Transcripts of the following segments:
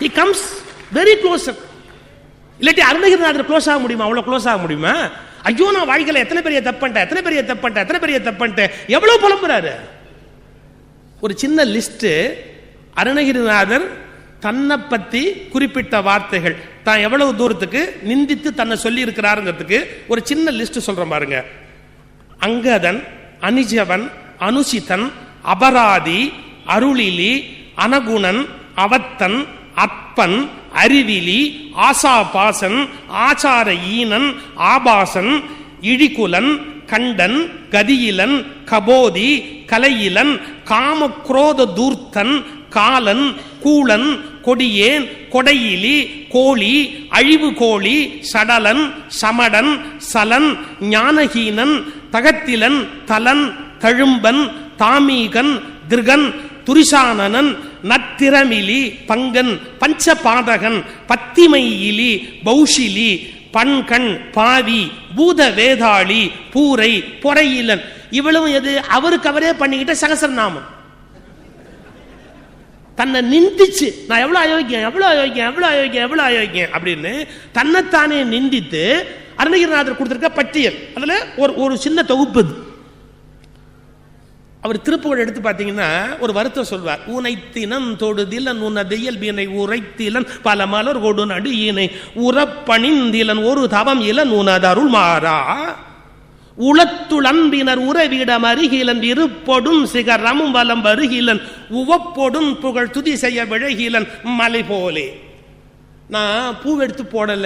he comes very closer. இல்லாட்டி Arunagirinathar close ஆக முடியுமா? அவ்வளவு க்ளோஸ் ஆக முடியுமா? ஐயோ நான் வாழ்க்கையில எத்தனை பெரிய தப்பன்ட்டேன் எவ்வளவு புலம்புறாரு. ஒரு சின்ன லிஸ்ட், அருணகிரிநாதர் தன்னை பத்தி குறிப்பிட்ட வார்த்தைகள், தான் எவ்வளவு தூரத்துக்கு நிந்தித்து தன்னை சொல்லி இருக்கிறாருங்கிறதுக்கு ஒரு சின்ன லிஸ்ட் சொல்றேன் பாருங்க. அங்கதன், அனிஜவன், அனுசிதன், அபராதி, அருளிலி, அனகுணன், அவத்தன், அற்பன், அறிவிலி, ஆசாபாசன், ஆச்சார ஈனன், ஆபாசன், இழிகுலன், கண்டன், கதியிலன், கபோதி, கலையிலன், காமக்ரோத தூர்த்தன், காலன், கூளன், கொடியேன், கொடையிலி, கோழி, அழிவு கோழி, சடலன், சமடன், சலன், ஞானஹீனன், தகத்திலன், தலன், தழும்பன், தாமீகன், திருகன், துரிசானனன், நத்திரமிலி, பங்கன், பஞ்சபாதகன், பத்திமையிலி, பௌஷிலி, பண்கண், பாவி, பூத வேதாளி, பூரை, பொறையிலன். இவ்வளவு எது? அவருக்கு அவரே பண்ணிக்கிட்ட சகசரநாமம். தன்னை நிந்திச்சு நான் எவ்வளவு அயோக்கியம் அப்படின்னு தன்னைத்தானே நிந்தித்து அருணகிரிநாதர் கொடுத்திருக்க பட்டியல். அதுல ஒரு சின்ன தொகுப்பு. அவர் திருப்புகழ் எடுத்து பார்த்தீங்கன்னா ஒரு வருத்தம் சொல்வார். உனைத்தினன் தொடுதிலன் உனதையல் வீணை உரைத்திலன் பல மலர் கொடு நடு ஈனை உறப்பணிந்திலன் ஒரு தவம் இலன் உனதருள் மாறா உளத்துளம்பினர் உறவிடம் அருகிலன் இருப்பொடும் சிகரமும் வலம் வருகிலன் உவப்பொடும் புகழ் துதி செய்ய விழகிலன் மலை போலே. நான் பூவெடுத்து போடல,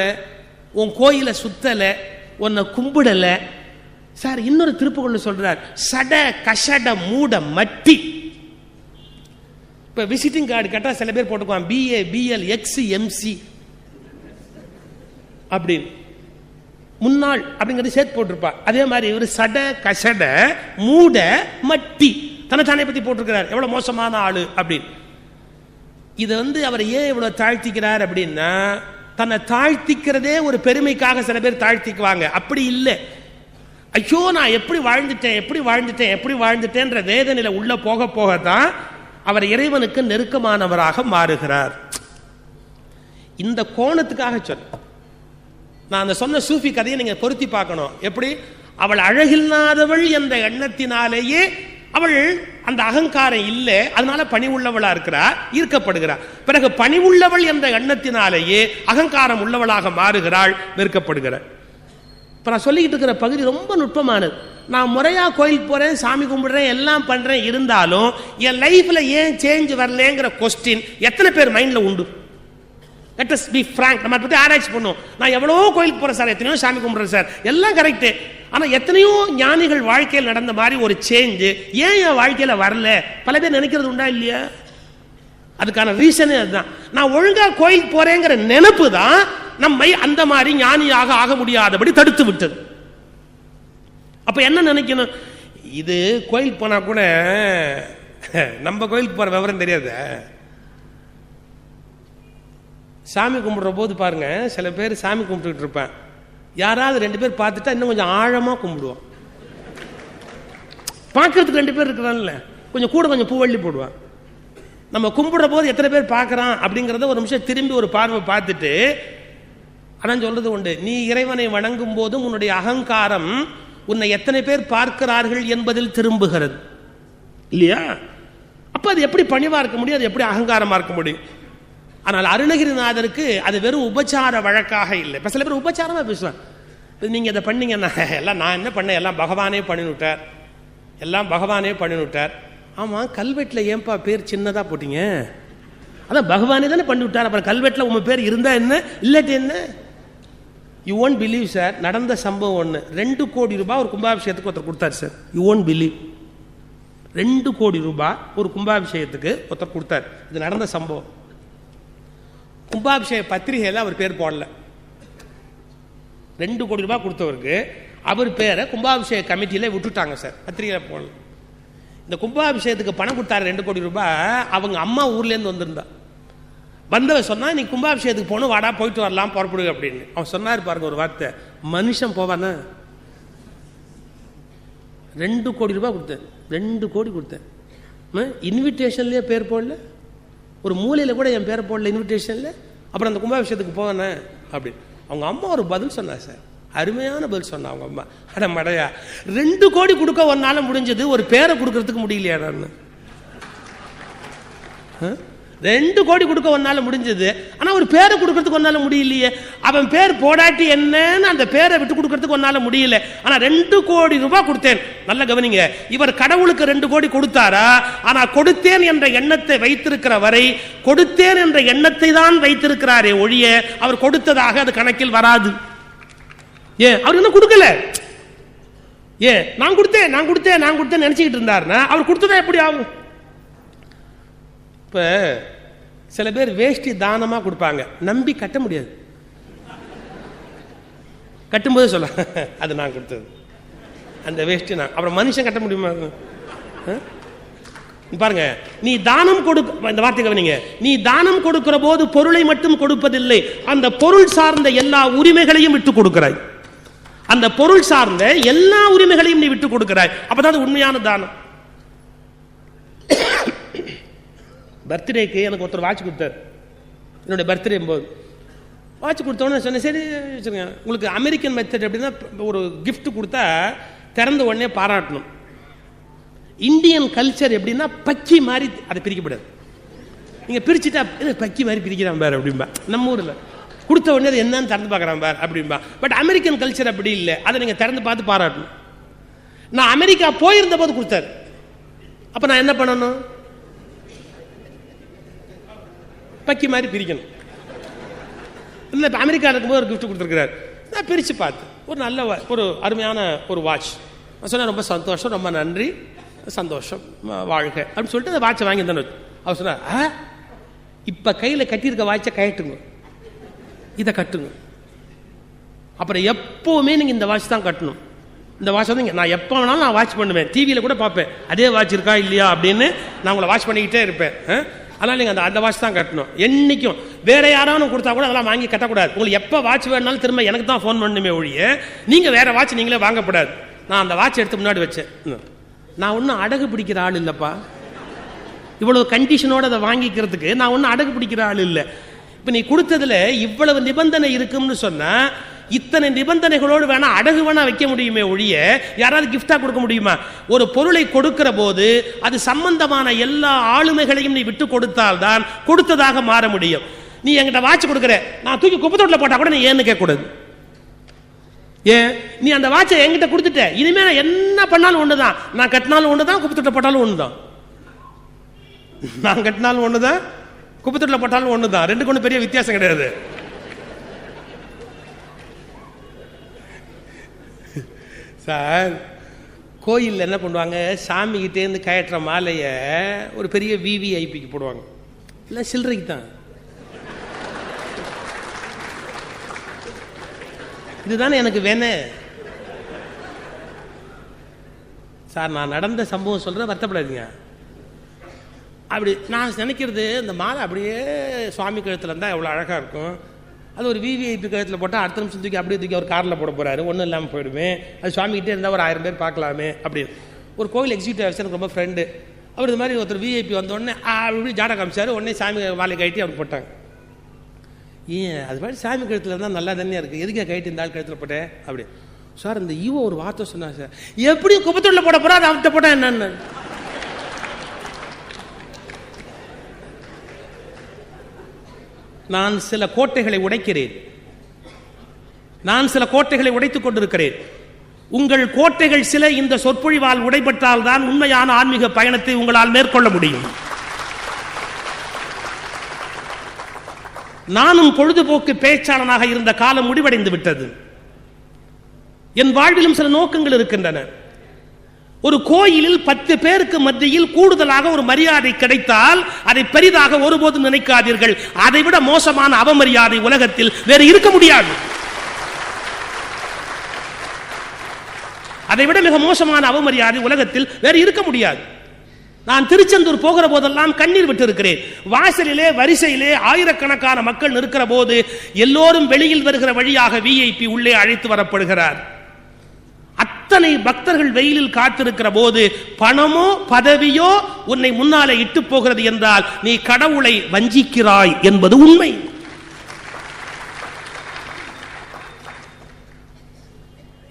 உன் கோயில சுத்தல, உன்னை கும்பிடல சார். இன்னொரு திருப்புகழ் சொல்றார், சட கஷட மூட மட்டி. இப்ப விசிட்டிங் கார்டு கேட்டா சில பேர் போட்டுக்குவான் BA BL XC அப்படின்னு முன்னாள் அப்படிங்கிறது சேர்த்து போட்டிருப்பா. அதே மாதிரி இவர் சட கஷட மூட மட்டி தன்னை பத்தி போட்டிருக்கிறார். எவ்வளவு மோசமான ஆளு அப்படின்னு. இதை அவர் ஏன் இவ்வளவு தாழ்த்திக்கிறார் அப்படின்னா, தன்னை தாழ்த்திக்கிறதே ஒரு பெருமைக்காக சில பேர் தாழ்த்திக்குவாங்க. அப்படி இல்லை. ஐயோ நான் எப்படி வாழ்ந்துட்டேன்ற வேதனையில உள்ள போக போகத்தான் அவர் இறைவனுக்கு நெருக்கமானவராக மாறுகிறார். இந்த கோணத்துக்காக சொன்ன நான் அந்த சொன்ன சூஃபி கதையை நீங்க பொருத்தி பார்க்கணும். எப்படி அவள் அழகில்லாதவள் என்ற எண்ணத்தினாலேயே அவள் அந்த அகங்காரம் இல்லை, அதனால பணிவுள்ளவளா இருக்கிறார், ஈர்க்கப்படுகிறார். பிறகு பணிவுள்ளவள் என்ற எண்ணத்தினாலேயே அகங்காரம் உள்ளவளாக மாறுகிறாள், வெறுக்கப்படுகிறாள். இப்போ நான் சொல்லிக்கிட்டு இருக்கிற பகுதி ரொம்ப நுட்பமானது. நான் முறையாக கோயிலுக்கு போகிறேன், சாமி கும்பிடுறேன், எல்லாம் பண்ணுறேன், இருந்தாலும் என் லைஃப்பில் ஏன் சேஞ்ச் வரலங்கிற கொஸ்டின் எத்தனை பேர் மைண்டில் உண்டு? Let us be frank. நம்ம பற்றி ஆராய்ச்சி பண்ணுவோம். நான் எவ்வளோ கோயிலுக்கு போகிறேன் சார், எத்தனையோ சாமி கும்பிட்றேன் சார், எல்லாம் கரெக்டு. ஆனால் எத்தனையோ ஞானிகள் வாழ்க்கையில் நடந்த மாதிரி ஒரு சேஞ்சு ஏன் என் வாழ்க்கையில் வரல? பல பேர் நினைக்கிறது உண்டா இல்லையா? அதுக்கான ரீசனே அதுதான். நான் ஒழுங்காக கோயிலுக்கு போகிறேங்கிற நினைப்பு தான் நம்மை அந்த மாதிரி ஞானியாக ஆக முடியாதபடி தடுத்து விட்டது. அப்ப என்ன நினைக்கணும்? இது கோயிலுக்கு போனா கூட நம்ம கோயிலுக்கு போற விவரம் தெரியாது. சாமி கும்பிடுற போது பாருங்க, சில பேர் சாமி கும்பிட்டு இருப்பேன், யாராவது 2 பேர் பார்த்துட்டா இன்னும் கொஞ்சம் ஆழமா கும்பிடுவான். பார்க்கறதுக்கு 2 பேர் இருக்கிறான்ல, கொஞ்சம் கூட கொஞ்சம் பூவள்ளி போடுவான். நம்ம கும்பிடுற போது எத்தனை பேர் பார்க்கறான் அப்படிங்கிறத ஒரு நிமிஷம் திரும்பி ஒரு பார்வை பார்த்துட்டு, அதான் சொல்றது உண்டு, நீ இறைவனை வணங்கும் போதும் உன்னுடைய அகங்காரம் உன்னை எத்தனை பேர் பார்க்கிறார்கள் என்பதில் திரும்புகிறது இல்லையா? அப்ப அது எப்படி பணிவா இருக்க முடியும், அது எப்படி அகங்காரமா இருக்க முடியும்? ஆனால் அருணகிரிநாதருக்கு அது வெறும் உபச்சார வழக்காக இல்லை. இப்ப சில பேர் உபச்சாரமா பேசுவாங்க, நீங்க இதை பண்ணீங்கன்னா எல்லாம் நான் என்ன பண்ணேன், எல்லாம் பகவானே பண்ணிவிட்டார், எல்லாம் பகவானே பண்ணிவிட்டார். ஆமா, கல்வெட்டில் ஏன்பா பேர் சின்னதா போட்டீங்க? அதான் பகவானே தானே பண்ணி விட்டார், அப்புறம் கல்வெட்டில் உங்க பேர் இருந்தா என்ன, இல்லாட்டி என்ன? யூ ஒன்ட் பிலீவ் சார், நடந்த சம்பவம் ஒன்று. 2 கோடி ரூபாய் ஒரு கும்பாபிஷேகத்துக்கு ஒருத்தர் கொடுத்தார் சார். யூ ஒன்ட் பிலீவ், 2 கோடி ரூபாய் ஒரு கும்பாபிஷேகத்துக்கு ஒருத்தர் கொடுத்தார். இது நடந்த சம்பவம். கும்பாபிஷேக பத்திரிகையில் அவர் பேர் போடல. 2 கோடி ரூபாய் கொடுத்தவருக்கு அவர் பேரை கும்பாபிஷேக கமிட்டியில விட்டுட்டாங்க சார், பத்திரிகையில் போடல. இந்த கும்பாபிஷேகத்துக்கு பணம் கொடுத்தாரு 2 கோடி ரூபாய். அவங்க அம்மா ஊர்லேருந்து வந்திருந்தா. வந்தவன் சொன்னா, நீ கும்பாபிஷேகத்துக்கு போகணும், வாடா போயிட்டு வரலாம், புறப்படுங்க அப்படின்னு. அவன் சொன்னார் பாருங்க ஒரு வார்த்தை, மனுஷன் போவானா? 2 கோடி ரூபாய் கொடுத்தேன், 2 கோடி கொடுத்தேன், இன்விடேஷன்லயே பேர் போடல. ஒரு மூலையில் கூட என் பேரை போடல இன்விடேஷனில். அப்புறம் அந்த கும்பாபிஷேகத்துக்கு போனேன் அப்படி. அவங்க அம்மா ஒரு பதில் சொன்னா சார், அருமையான பதில் சொன்னா அவங்க அம்மா. அட மடையா, 2 கோடி கொடுக்க ஒன்னால முடிஞ்சது, ஒரு பேரை கொடுக்கறதுக்கு முடியலையாடான்னு. 2 கோடி கொடுக்க ஒன்னால முடிஞ்சது, ஆனா ஒரு பேரை கொடுக்கறதுக்கு ஒன்னால முடியலையே. அவன் பேர் போடாட்டி என்னன்னு அந்த பேரை விட்டு கொடுக்கறதுக்கு ஒன்னால முடியல. ஆனா 2 கோடி ரூபாய் கொடுத்தேன். நல்ல கவனிங்க, இவர் கடவுளுக்கு 2 கோடி கொடுத்தாரா? ஆனா கொடுத்தேன் என்ற எண்ணத்தை வைத்திருக்கிற வரை கொடுத்தேன் என்ற எண்ணத்தை தான் வைத்திருக்கிறாரே ஒழிய அவர் கொடுத்ததாக அது கணக்கில் வராது. ஏன் அவர் என்ன கொடுக்கல? ஏன் நான் கொடுத்தேன் நான் கொடுத்தேன் நான் கொடுத்தேன் நினைச்சுக்கிட்டு இருந்தாருன்னா அவர் கொடுத்ததா எப்படி ஆகும்? இப்ப சில பேர் வேஷ்டி தானமா கொடுப்பாங்க, நம்பி கட்ட முடியாது. கட்டும்போது சொல்ல அது நான் கொடுத்தது, அந்த வேஷ்டி நான். அப்புறம் மனுஷன் கட்ட முடியுமா? பாருங்க, நீ தானம் கொடுக்க, இந்த வார்த்தை கவனிங்க, நீ தானம் கொடுக்கிற போது பொருளை மட்டும் கொடுப்பதில்லை, அந்த பொருள் சார்ந்த எல்லா உரிமைகளையும் விட்டு கொடுக்கிறாய். அந்த பொருள் சார்ந்த எல்லா உரிமைகளையும் நீ விட்டு கொடுக்கிறாய். அப்பதான் உண்மையான தானம். பர்த்டேக்கு எனக்கு ஒருத்தர் வாட்ச் கொடுத்தார். என்னுடைய பர்த்டே போது வாட்ச் கொடுத்தோன்னு சொன்னேன், சரி வச்சுருங்க, உங்களுக்கு அமெரிக்கன் மெத்தட் அப்படின்னா ஒரு கிஃப்ட் கொடுத்தா திறந்த உடனே பாராட்டணும். இந்தியன் கல்ச்சர் எப்படின்னா பக்கி மாதிரி அதை பிரிக்கப்படாது. நீங்கள் பிரிச்சுட்டா பக்கி மாதிரி பிரிக்கிறான் பார் அப்படின்பா. நம்ம ஊரில் கொடுத்த உடனே அது என்னன்னு திறந்து பார்க்குறான் பார் அப்படின்பா. பட் அமெரிக்கன் கல்ச்சர் அப்படி இல்லை, அதை நீங்கள் திறந்து பார்த்து பாராட்டணும். நான் அமெரிக்கா போயிருந்த போது கொடுத்தாரு. அப்போ நான் என்ன பண்ணணும்? பக்கி மாதிரி பிரிக்கணும். இல்லை, இப்போ அமெரிக்கா இருக்கும்போது ஒரு கிஃப்ட் கொடுத்துருக்கிறார், நான் பிரித்து பார்த்து ஒரு நல்ல ஒரு அருமையான ஒரு வாட்ச். நான் சொன்னேன், ரொம்ப சந்தோஷம், ரொம்ப நன்றி, சந்தோஷம், வாழ்க அப்படின்னு சொல்லிட்டு அந்த வாட்சை வாங்கி தந்து. அவர் சொன்னார், இப்போ கையில் கட்டியிருக்க வாட்சை கட்டுங்க, இதை கட்டுங்க. அப்புறம் எப்போவுமே நீங்கள் இந்த வாட்ச் தான் கட்டணும். இந்த வாட்ச் வந்து நான் எப்போ வேணாலும் நான் வாட்ச் பண்ணுவேன், டிவியில் கூட பார்ப்பேன், அதே வாட்ச் இருக்கா இல்லையா அப்படின்னு நான் உங்களை வாட்ச் பண்ணிக்கிட்டே இருப்பேன். அதனால் நீங்கள் அந்த வாட்ச் தான் கட்டணும். என்றைக்கும் வேற யாராவது கொடுத்தா கூட அதெல்லாம் வாங்கி கட்டக்கூடாது. உங்களுக்கு எப்போ வாட்ச் வேணுனாலும் திரும்ப எனக்கு தான் ஃபோன் பண்ணணுமே ஒழிய நீங்கள் வேற வாட்ச் நீங்களே வாங்கக்கூடாது. நான் அந்த வாட்ச் எடுத்து முன்னாடி வச்சேன். நான் ஒன்றும் அடகு பிடிக்கிற ஆள் இல்லைப்பா, இவ்வளவு கண்டிஷனோட அதை வாங்கிக்கிறதுக்கு நான் ஒன்றும் அடகு பிடிக்கிற ஆள் இல்லை. இப்போ நீ கொடுத்ததுல இவ்வளவு நிபந்தனை இருக்குன்னு சொன்னா இத்தனை நிபந்தனைகளோடு வேணா அடகு வேணா வைக்க முடியுமே ஒழிய யாராவது கிஃப்டா கொடுக்க முடியுமா? ஒரு பொருளை கொடுக்கிற போது அது சம்பந்தமான எல்லா ஆளுமைகளையும் நீ விட்டு கொடுத்தால்தான் கொடுத்ததாக மாற முடியும். நீ என்கிட்ட வாட்ச் கொடுக்குற, நான் தூக்கி குப்பத்தொட்டில் போட்டா கூட நீ ஏன்னு கேட்கக்கூடாது. ஏன்? நீ அந்த வாட்சை என்கிட்ட கொடுத்துட்ட, இனிமே நான் என்ன பண்ணாலும் ஒண்ணுதான், நான் கட்டினாலும் ஒண்ணுதான், குப்பத்தொட்டில் போட்டாலும் ஒண்ணுதான். நான் கட்டினாலும் ஒண்ணுதான், குப்பத்தொட்டில் போட்டாலும் ஒண்ணுதான், ரெண்டுக்கு ஒண்ணு பெரிய வித்தியாசம் கிடையாது. சார், கோயிலில் என்ன பண்ணுவாங்க, சாமிகிட்டேருந்து கயற்ற மாலையை ஒரு பெரிய விவிஐபிக்கு போடுவாங்க, இல்லை சில்லறைக்கு தான். இதுதானே எனக்கு வேணும் சார். நான் நடந்த சம்பவம் சொல்கிறேன், வருத்தப்படாதீங்க. அப்படி நான் நினைக்கிறது, இந்த மாலை அப்படியே சுவாமி கழுத்தில் இருந்தால் எவ்வளோ அழகாக இருக்கும், அது ஒரு விவிஐபி கழுத்தில் போட்டால் அடுத்த நிமிஷம் தூக்கி அப்படியே தூக்கி ஒரு காரில் போட போகிறாரு, ஒன்றும் இல்லாமல் போயிடுமே, அது சுவாமிகிட்டே இருந்தால் ஒரு 1000 பேர் பார்க்கலாமே அப்படின்னு. ஒரு கோவில் எக்ஸிக்யூட்டிவ் ஆஃபீஸர் எனக்கு ரொம்ப ஃப்ரெண்டு, அவர் இது மாதிரி ஒருத்தர் விஐபி வந்தோடனே அப்படி ஜாடா காமிச்சார், உடனே சாமி மாலை கட்டி அப்படி போட்டாங்க. ஏன் அது மாதிரி சாமி கழுத்தில் இருந்தால் நல்லா தண்ணியாக இருக்குது, எதுக்கே கைட்டு இந்த ஆள் கழுத்தில் போட்டேன் அப்படி. சார், இந்த ஈவோ ஒரு வார்த்தை சொன்னார் சார், எப்படியும் குப்பத்தொட்டில் போட போகிறா, அதை அவர்கிட்ட போட்டேன் என்னன்னு. நான் சில கோட்டைகளை உடைக்கிறேன், நான் சில கோட்டைகளை உடைத்துக் கொண்டிருக்கிறேன். உங்கள் கோட்டைகள் சில இந்த சொற்பொழிவால் உடைபட்டால் தான் உண்மையான ஆன்மீக பயணத்தை உங்களால் மேற்கொள்ள முடியும். நானும் பொழுதுபோக்கு பேச்சாளனாக இருந்த காலம் முடிவடைந்து விட்டது. என் வாழ்விலும் சில நோக்கங்கள் இருக்கின்றன. ஒரு கோயிலில் 10 பேருக்கு மத்தியில் கூடுதலாக ஒரு மரியாதை கிடைத்தால் அதை பெரிதாக ஒருபோதும் நினைக்காதீர்கள். அதைவிட மோசமான அவமரியாதை உலகத்தில் வேறு இருக்க முடியாது. அதைவிட மிக மோசமான அவமரியாதை உலகத்தில் வேறு இருக்க முடியாது. நான் திருச்செந்தூர் போகிற போதெல்லாம் கண்ணீர் விட்டு இருக்கிறேன். வாசலிலே வரிசையிலே ஆயிரக்கணக்கான மக்கள் நிற்கிற போது எல்லோரும் வெளியில் வருகிற வழியாக விஐபி உள்ளே அழைத்து வரப்படுகிறார். அத்தனை பக்தர்கள் வெயிலில் காத்திருக்கிற போது பணமோ பதவியோ உன்னை முன்னாலே இட்டு போகிறது என்றால் நீ கடவுளை வஞ்சிக்கிறாய் என்பது உண்மை.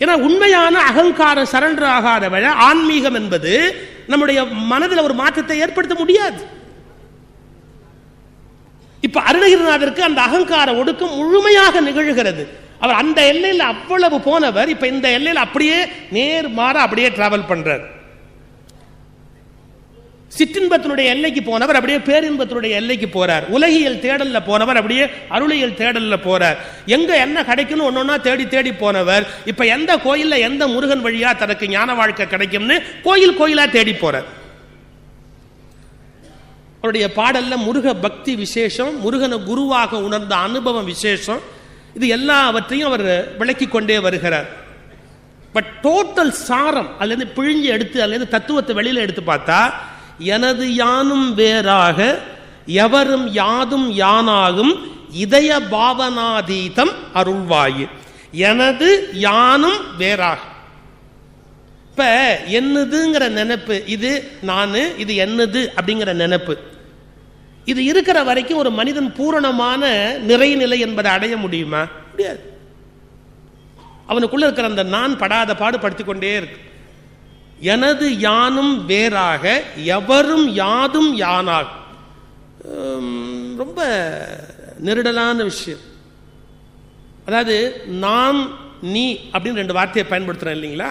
ஏன்னா உண்மையான அகங்காரம் சரண்டர் ஆகாதவழ ஆன்மீகம் என்பது நம்முடைய மனதில் ஒரு மாற்றத்தை ஏற்படுத்த முடியாது. இப்ப அருணகிரிநாதருக்கு அந்த அகங்கார ஒடுக்கம் முழுமையாக நிகழ்கிறது. அவர் அந்த எல்லையில் அவ்வளவு போனவர் இப்ப இந்த எல்லையில் அப்படியே நேர் மாற அப்படியே டிராவல் பண்றார். சிற்றின்பத்தினுடைய எல்லைக்கு போனவர் அப்படியே பேரின்பத்தினுடைய எல்லைக்கு போறார். உலகியல் தேடல்ல போனவர் அப்படியே அருளியல் தேடல்ல போறார். எங்க என்ன கிடைக்கும்னு ஒன்னொன்னா தேடி தேடி போனவர் இப்ப எந்த கோயில்ல எந்த முருகன் வழியா தனக்கு ஞான வாழ்க்கை கிடைக்கும்னு கோயில் கோயிலா தேடி போறார். அவருடைய பாடல்ல முருக பக்தி விசேஷம், முருகனை குருவாக உணர்ந்த அனுபவம் விசேஷம், இது எல்லாவற்றையும் அவர் விளக்கி கொண்டே வருகிறார். பட் டோட்டல் சாரம் அதுல இருந்து பிழிஞ்சு எடுத்து அதுல இருந்து தத்துவத்தை வெளியில எடுத்து பார்த்தா, எனது யானும் வேறாக எவரும் யாதும் யானாகும் இதய பாவனாதீதம் அருள்வாயு. எனது யானும் வேறாக. இப்ப என்னதுங்கிற நினைப்பு, இது நானு, இது என்னது அப்படிங்கிற நினைப்பு, இது இருக்கிற வரைக்கும் ஒரு மனிதன் பூரணமான நிறைநிலை என்பதை அடைய முடியுமா? முடியாது. அவனுக்குள்ள இருக்கிற அந்த நான் படாத பாடு படுத்திக் கொண்டே இருக்கு. எனது யானும் வேறாக எவரும் யாதும் யானாக, ரொம்ப நெருடலான விஷயம். அதாவது நான் நீ அப்படின்னு ரெண்டு வார்த்தையை பயன்படுத்துறோம் இல்லைங்களா?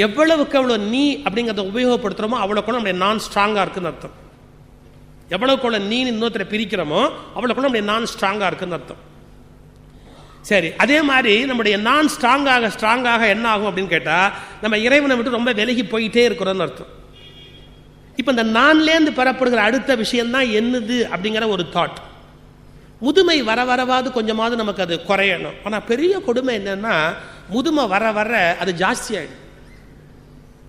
எவ்வளவுக்கு அவ்வளவு நீ அப்படிங்கிறத உபயோகப்படுத்துறோமோ அவ்வளவுக்கு நம்முடைய நான் ஸ்ட்ராங்கா இருக்குன்னு அர்த்தம். எவ்வளவுக்கு நீ இன்னொருத்தரை பிரிக்கிறோமோ அவ்வளவுக்கு நம்முடைய நான் ஸ்ட்ராங்கா இருக்குன்னு அர்த்தம். சரி, அதே மாதிரி நம்முடைய நான் ஸ்ட்ராங்காக என்ன ஆகும் அப்படின்னு கேட்டா, நம்ம இறைவனை விட்டு ரொம்ப விலகி போயிட்டே இருக்கிறோம்னு அர்த்தம். இப்ப இந்த நான்லேருந்து பெறப்படுகிற அடுத்த விஷயம் தான் என்னது அப்படிங்கிற ஒரு தாட். முதுமை வர வரவாது கொஞ்சமாவது நமக்கு அது குறையணும். ஆனா பெரிய கொடுமை என்னன்னா, முதுமை வர வர அது ஜாஸ்தி ஆயிடும்.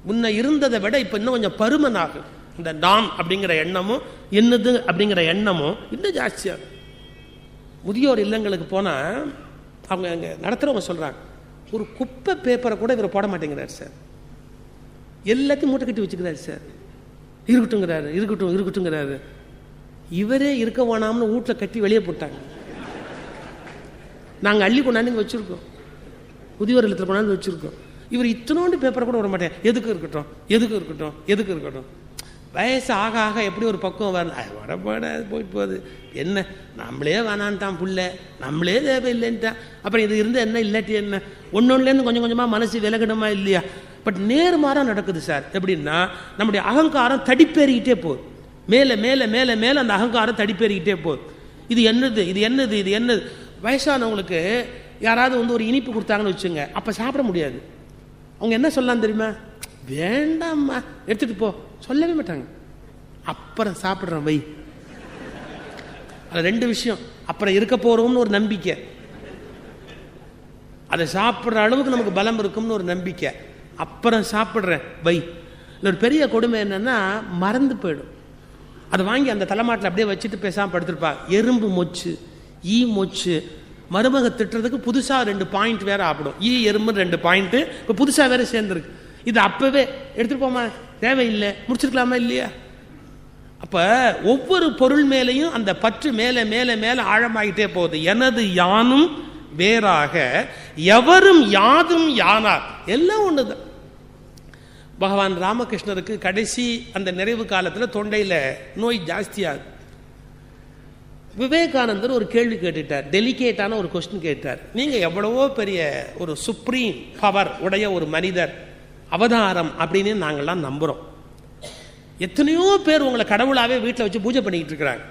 முன்ன இருந்ததை விட இப்ப இன்னும் கொஞ்சம் பருமன் ஆகும். இந்த நான் அப்படிங்கிற எண்ணமும் என்னது அப்படிங்கிற எண்ணமும் இன்னும் ஜாஸ்தியாகும். முதியோர் இல்லங்களுக்கு போனா அவங்க அங்க நடத்துறவங்க சொல்றாங்க, ஒரு குப்பை பேப்பரை கூட இவர் போட மாட்டேங்கிறார் சார், எல்லாத்தையும் மூட்டை கட்டி வச்சுக்கிறாரு சார், இருக்கட்டும்ங்கிறாரு. இவரே இருக்க வேணாம்னு வீட்டுல கட்டி வெளியே போட்டாங்க. நாங்க அள்ளி கொண்டாந்து வச்சிருக்கோம், முதியோர் இல்லத்தில் கொண்டாந்து வச்சிருக்கோம். இவர் இத்தனோண்டு பேப்பரை கூட விட மாட்டேன், எதுக்கு இருக்கட்டும். வயசு ஆக ஆக எப்படி ஒரு பக்குவம் வரப்பட போயிட்டு போகுது. என்ன நம்மளே வேணான்ட்டான் புள்ள, நம்மளே தேவையில்லைன்ட்டான், அப்புறம் இது இருந்து என்ன இல்லாட்டி என்ன, ஒன்னொன்னுலேருந்து கொஞ்சம் கொஞ்சமாக மனசு விலகணுமா இல்லையா? பட் நேர்மாறாக நடக்குது சார். எப்படின்னா, நம்முடைய அகங்காரம் தடிப்பேறிக்கிட்டே போகுது. மேலே மேலே மேலே மேலே அந்த அகங்காரம் தடிப்பேறிக்கிட்டே போகுது. இது என்னது. வயசானவங்களுக்கு யாராவது ஒரு இனிப்பு கொடுத்தாங்கன்னு வச்சுங்க, அப்போ சாப்பிட முடியாது. அவங்க என்ன சொல்லலாம் தெரியுமா? வேண்டாம்மா எடுத்துட்டு போ, சொல்லவே மாட்டாங்க. அப்புறம் சாப்பிட்றேன் வை. அது ரெண்டு விஷயம். அப்புறம் இருக்க போறோம்னு ஒரு நம்பிக்கை, அதை சாப்பிட்ற அளவுக்கு நமக்கு பலம் இருக்கும்னு ஒரு நம்பிக்கை, அப்புறம் சாப்பிட்றேன் வை. ஒரு பெரிய கொடுமை என்னன்னா, மறந்து போயிடும். அதை வாங்கி அந்த தலைமாட்டில் அப்படியே வச்சுட்டு பேசாமல் படுத்திருப்பா. எறும்பு மொச்சு, ஈ மொச்சு, மருமக திட்டுறதுக்கு புதுசா 2 பாயிண்ட் வேற ஆப்பிடும். ஈ எறும்பு 2 பாயிண்ட் இப்போ புதுசா வேற சேர்ந்துருக்கு. இது அப்பவே எடுத்துட்டு போமா, தேவையில்லை, முடிச்சிருக்கலாமா இல்லையா? அப்ப ஒவ்வொரு பொருள் மேலையும் அந்த பற்று மேல மேல மேல ஆழமாயிட்டே போகுது. எனது யானும் வேறாக எவரும் யாதும் யானார், எல்லாம் ஒண்ணுதான். பகவான் ராமகிருஷ்ணருக்கு கடைசி அந்த நிறைவு காலத்துல தொண்டையில நோய் ஜாஸ்தியாகுது. விவேகானந்தர் ஒரு கேள்வி கேட்டுட்டார், டெலிகேட்டான ஒரு கொஸ்டின் கேட்டார். நீங்க எவ்வளவோ பெரிய ஒரு சுப்ரீம் பவர் உடைய ஒரு மனிதர், அவதாரம் அப்படின்னு நாங்கள்லாம் நம்புறோம். எத்தனையோ பேர் உங்களை கடவுளாவே வீட்டில் வச்சு பூஜை பண்ணிக்கிட்டு இருக்கிறாங்க.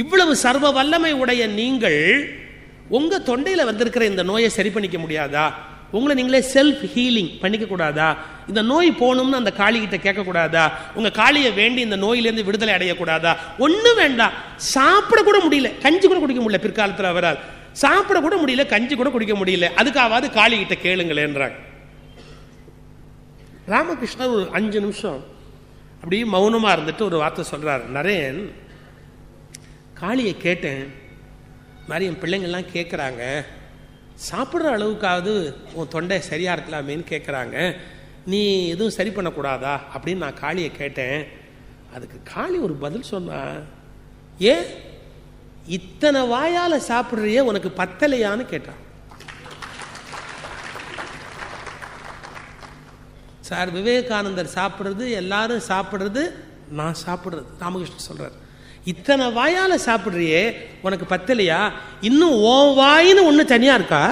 இவ்வளவு சர்வ வல்லமை உடைய நீங்கள் உங்க தொண்டையில வந்திருக்கிற இந்த நோயை சரி பண்ணிக்க முடியாதா? உங்களை நீங்களே செல்ஃப் ஹீலிங் பண்ணிக்க கூடாதா? இந்த நோய் போகணும்னு அந்த காளி கிட்ட கேட்க கூடாதா? உங்க காளியை வேண்டி இந்த நோயிலிருந்து விடுதலை அடையக்கூடாதா? ஒன்றும் வேண்டாம், சாப்பிட கூட முடியல, கஞ்சி கூட குடிக்க முடியல, பிற்காலத்தில் அவரால் சாப்பிட கூட முடியல, கஞ்சி கூட குடிக்க முடியல, அதுக்காவது காளி கிட்ட கேளுங்களேன்றாங்க. ராமகிருஷ்ணர் ஒரு 5 நிமிஷம் அப்படியே மௌனமா இருந்துட்டு ஒரு வார்த்தை சொல்றாரு. நரேன், காளியை கேட்டேன், மாதிரி என் பிள்ளைங்கள்லாம் கேட்குறாங்க, சாப்பிட்ற அளவுக்காவது உன் தொண்டை சரியாக இருக்கலாமேன்னு கேட்குறாங்க, நீ எதுவும் சரி பண்ணக்கூடாதா அப்படின்னு நான் காளியை கேட்டேன். அதுக்கு காளி ஒரு பதில் சொன்னா, ஏன் இத்தனை வாயால் சாப்பிட்றியே உனக்கு பத்தலையான்னு கேட்டான். சார், விவேகானந்தர் சாப்பிட்றது, எல்லாரும் சாப்பிட்றது, நான் சாப்பிட்றது. ராமகிருஷ்ணன் சொல்றார், இத்தனை வாயால் சாப்பிட்றியே உனக்கு பத்தலையா, இன்னும் ஓ வாயின்னு ஒன்று தனியாக இருக்கா?